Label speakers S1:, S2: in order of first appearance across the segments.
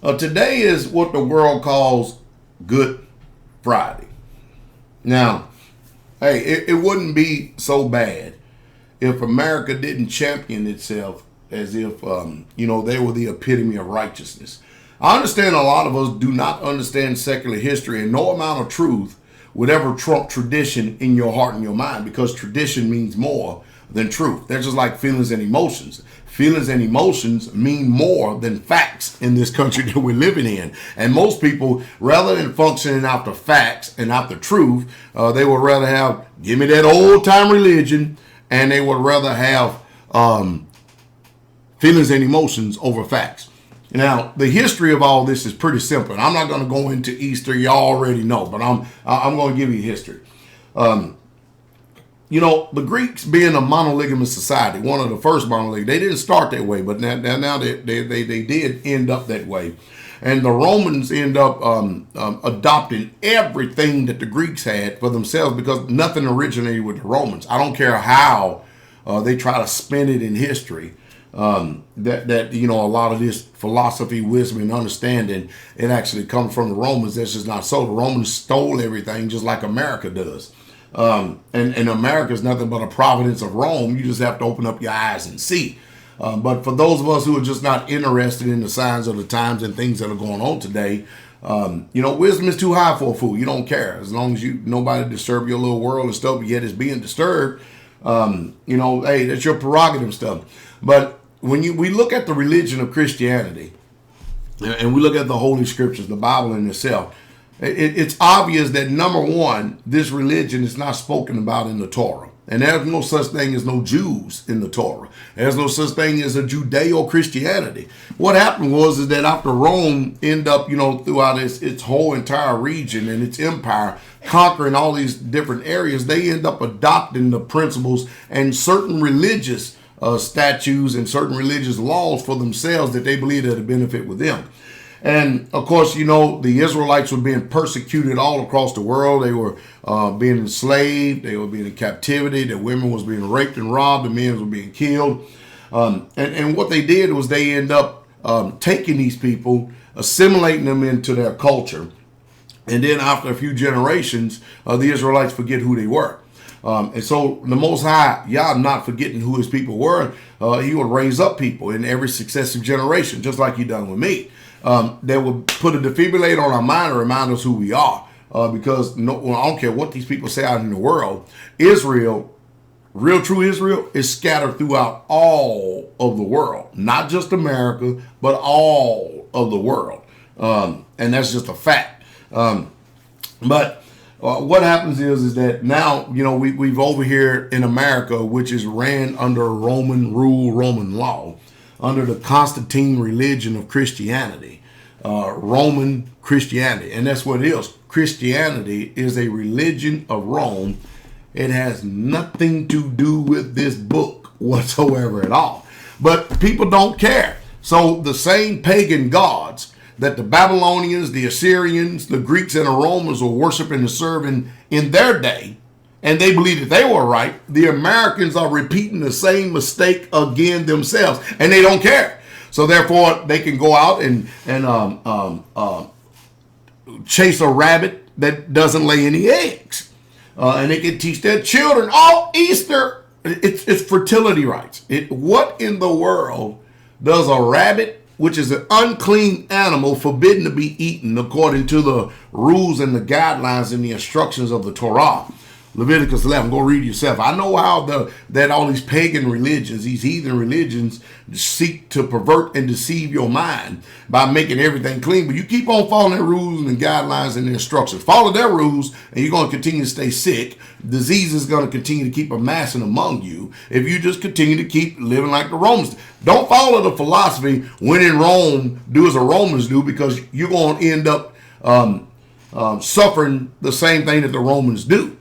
S1: Today is what the world calls Good Friday. Now, hey, it wouldn't be so bad if America didn't champion itself as if, they were the epitome of righteousness. I understand a lot of us do not understand secular history, and no amount of truth would ever trump tradition in your heart and your mind, because tradition means more than truth. They're just like feelings and emotions. Feelings and emotions mean more than facts in this country that we're living in. And most people, rather than functioning after facts and after truth, they would rather have, give me that old time religion, and they would rather have feelings and emotions over facts. Now, the history of all this is pretty simple. And I'm not going to go into Easter. You already know, but I'm going to give you history. The Greeks, being a monolygamous society, one of the first monolygamous, they didn't start that way, but now they did end up that way. And the Romans end up adopting everything that the Greeks had for themselves, because nothing originated with the Romans. I don't care how they try to spin it in history. A lot of this philosophy, wisdom, and understanding, it actually comes from the Romans. That's just not so. The Romans stole everything just like America does. And America is nothing but a providence of Rome. You just have to open up your eyes and see. But for those of us who are just not interested in the signs of the times and things that are going on today, wisdom is too high for a fool. You don't care. As long as nobody disturb your little world and stuff, yet it's being disturbed, hey, that's your prerogative stuff. But when we look at the religion of Christianity, and we look at the Holy Scriptures, the Bible in itself, it's obvious that, number one, this religion is not spoken about in the Torah. And there's no such thing as no Jews in the Torah. There's no such thing as a Judeo-Christianity. What happened is that after Rome ended up, throughout its whole entire region and its empire, conquering all these different areas, they end up adopting the principles and certain religious statutes and certain religious laws for themselves that they believe that benefit with them. And of course, the Israelites were being persecuted all across the world. They were being enslaved. They were being in captivity. The women was being raped and robbed. The men were being killed. And what they did was they end up taking these people, assimilating them into their culture. And then after a few generations, the Israelites forget who they were. And so the Most High, Yah, not forgetting who his people were, he would raise up people in every successive generation, just like he done with me. That would put a defibrillator on our mind and remind us who we are. Because I don't care what these people say out in the world, Israel, real true Israel, is scattered throughout all of the world. Not just America, but all of the world. And that's just a fact. But what happens is that now, we've over here in America, which is ran under Roman rule, Roman law, under the Constantine religion of Christianity, Roman Christianity. And that's what it is. Christianity is a religion of Rome. It has nothing to do with this book whatsoever at all. But people don't care. So the same pagan gods that the Babylonians, the Assyrians, the Greeks, and the Romans were worshiping and serving in their day, and they believed that they were right, the Americans are repeating the same mistake again themselves, and they don't care. So therefore, they can go out and chase a rabbit that doesn't lay any eggs, and they can teach their children, Easter, it's fertility rites. What in the world does a rabbit, which is an unclean animal, forbidden to be eaten according to the rules and the guidelines and the instructions of the Torah? Leviticus 11, go read yourself. I know how that all these pagan religions, these heathen religions, seek to pervert and deceive your mind by making everything clean. But you keep on following their rules and guidelines and their instructions. Follow their rules, and you're going to continue to stay sick. Disease is going to continue to keep amassing among you if you just continue to keep living like the Romans. Don't follow the philosophy, when in Rome, do as the Romans do, because you're going to end up suffering the same thing that the Romans do.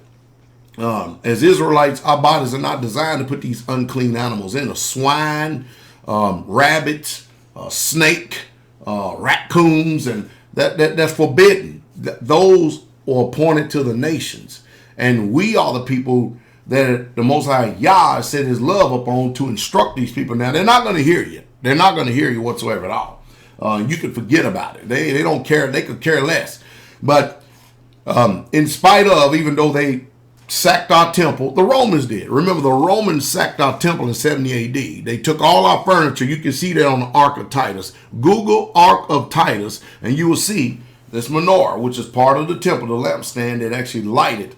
S1: As Israelites, our bodies are not designed to put these unclean animals in. A swine, rabbits, snake, raccoons, and that's forbidden. Those are appointed to the nations. And we are the people that the Most High Yah set his love upon to instruct these people. Now, they're not going to hear you. They're not going to hear you whatsoever at all. You could forget about it. They don't care. They could care less. But in spite of, even though they sacked our temple, the Romans did. Remember, the Romans sacked our temple in 70 AD. They took all our furniture. You can see that on the Ark of Titus. Google Ark of Titus, and you will see this menorah, which is part of the temple, the lampstand that actually lighted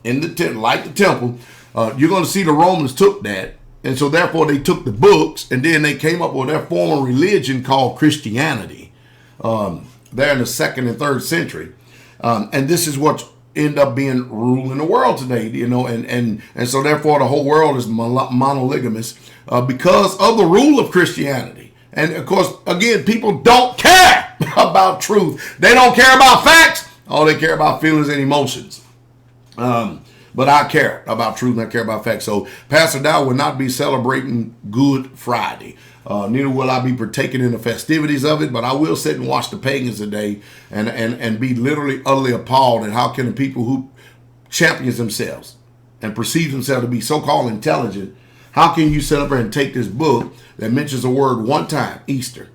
S1: in the temple, light the temple. You're going to see the Romans took that, and so therefore they took the books, and then they came up with their form of religion called Christianity there in the 2nd and 3rd century. And this is what end up being ruling the world today, and so therefore the whole world is monolygamous because of the rule of Christianity. And of course, again, people don't care about truth. They don't care about facts. All they care about feelings and emotions. But I care about truth and I care about facts. So Pastor Dow will not be celebrating Good Friday. Neither will I be partaking in the festivities of it, but I will sit and watch the pagans today and be literally utterly appalled at how can the people who champions themselves and perceive themselves to be so-called intelligent, how can you sit up there and take this book that mentions a word one time, Easter,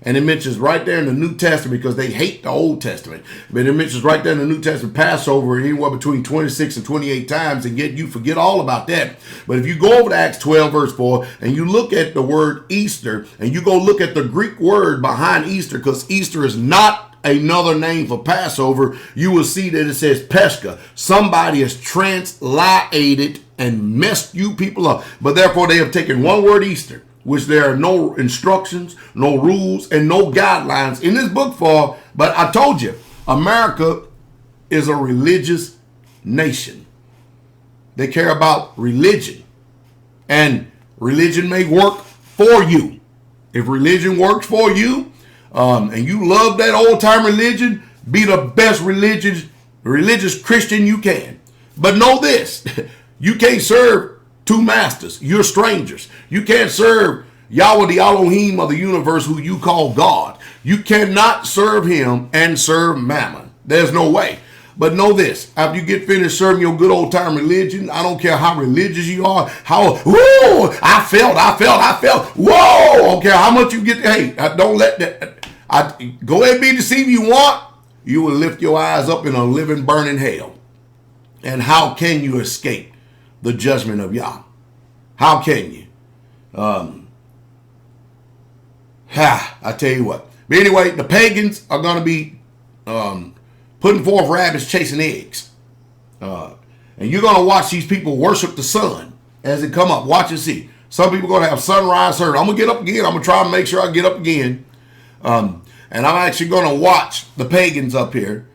S1: and it mentions right there in the New Testament, because they hate the Old Testament, but it mentions right there in the New Testament Passover anywhere between 26 and 28 times, and yet you forget all about that. But if you go over to Acts 12 verse 4 and you look at the word Easter and you go look at the Greek word behind Easter, because Easter is not another name for Passover, you will see that it says Pescha. Somebody has translated and messed you people up. But therefore they have taken one word, Easter, which there are no instructions, no rules, and no guidelines in this book for. But I told you, America is a religious nation. They care about religion. And religion may work for you. If religion works for you, and you love that old-time religion, be the best religious Christian you can. But know this, you can't serve two masters. You're strangers. You can't serve Yahweh the Elohim of the universe, who you call God. You cannot serve him and serve Mammon. There's no way. But know this, after you get finished serving your good old time religion, I don't care how religious you are, I felt, whoa, I don't care how much you get, hey, don't let that, go ahead and be deceived you want, you will lift your eyes up in a living, burning hell. And how can you escape the judgment of Yah? How can you? I tell you what. But anyway, the pagans are going to be putting forth rabbits chasing eggs. And you're going to watch these people worship the sun as it come up. Watch and see. Some people are going to have sunrise service. I'm going to get up again. I'm going to try and make sure I get up again. And I'm actually going to watch the pagans up here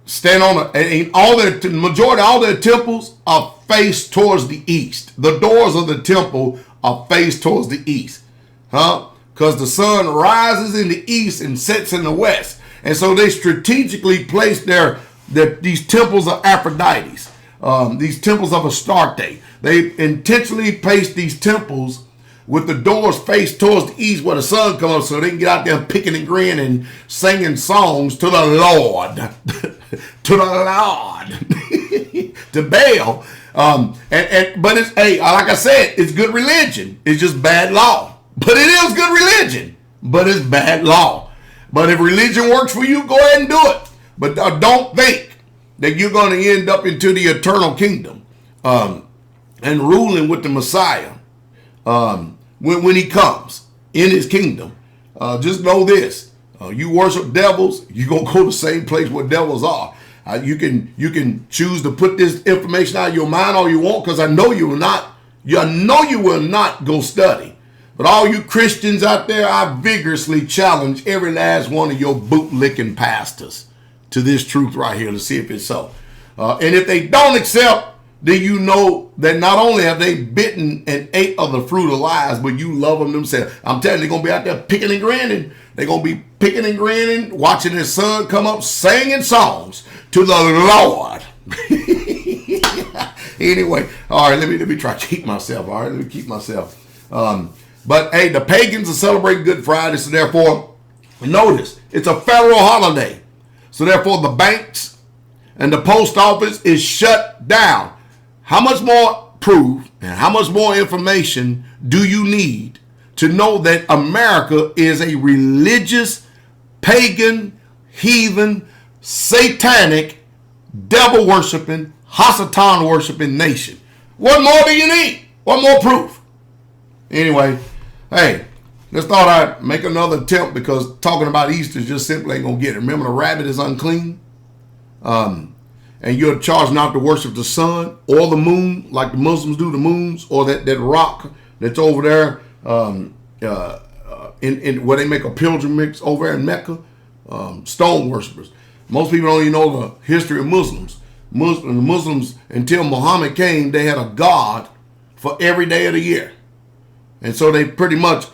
S1: stand on and all their temples are faced towards the east. The doors of the temple are faced towards the east. Because the sun rises in the east and sets in the west. And so they strategically placed these temples of Aphrodites, these temples of Astarte. They intentionally placed these temples with the doors faced towards the east where the sun comes up, so they can get out there picking and grinning and singing songs to the Lord. To the Lord. To Baal. But it's, hey, like I said, it's good religion. It's just bad law. But it is good religion. But it's bad law. But if religion works for you, go ahead and do it. But don't think that you're going to end up into the eternal kingdom and ruling with the Messiah when he comes in his kingdom. Just know this. You worship devils, you're going to go to the same place where devils are. You can choose to put this information out of your mind all you want, because I know you will not. You know you will not go study. But all you Christians out there, I vigorously challenge every last one of your bootlicking pastors to this truth right here to see if it's so. And if they don't accept, then you know that not only have they bitten and ate of the fruit of lies, but you love them themselves. I'm telling you, they're going to be out there picking and grinning. They're going to be picking and grinning, watching the sun come up, singing songs to the Lord. Anyway, all right, let me try to keep myself. All right, let me keep myself. But hey, the pagans are celebrating Good Friday, so therefore, notice, it's a federal holiday. So therefore, the banks and the post office is shut down. How much more proof and how much more information do you need to know that America is a religious, pagan, heathen, satanic, devil worshiping, Hasatan worshiping nation. What more do you need? What more proof? Anyway, hey, just thought I'd make another attempt because talking about Easter just simply ain't gonna get it. Remember, the rabbit is unclean, and you're charged not to worship the sun or the moon like the Muslims do the moons, or that rock that's over there in where they make a pilgrimage over in Mecca. Stone worshippers. Most people don't even know the history of Muslims. Muslims, until Muhammad came, they had a god for every day of the year. And so they pretty much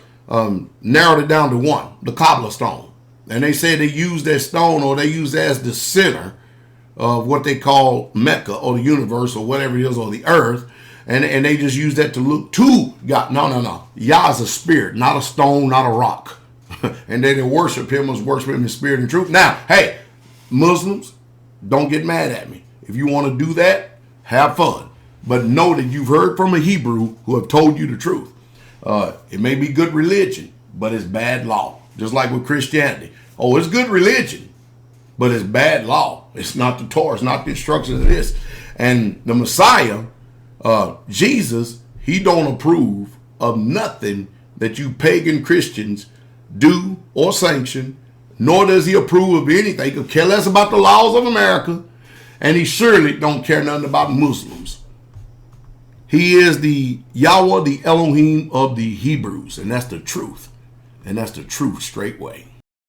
S1: narrowed it down to one, the Kaaba stone. And they say they use that stone, or they use that as the center of what they call Mecca, or the universe, or whatever it is, or the earth. And they just use that to look to God. No. Yah is a spirit, not a stone, not a rock. And they worship him as worship him in spirit and truth. Now, hey, Muslims, don't get mad at me. If you want to do that, have fun. But know that you've heard from a Hebrew who have told you the truth. It may be good religion, but it's bad law. Just like with Christianity. Oh, it's good religion, but it's bad law. It's not the Torah. It's not the instructions of this. And the Messiah, Jesus, he don't approve of nothing that you pagan Christians do or sanction, nor does he approve of anything. He could care less about the laws of America, and he surely don't care nothing about Muslims. He is the Yahweh, the Elohim of the Hebrews, and that's the truth. And that's the truth straightway.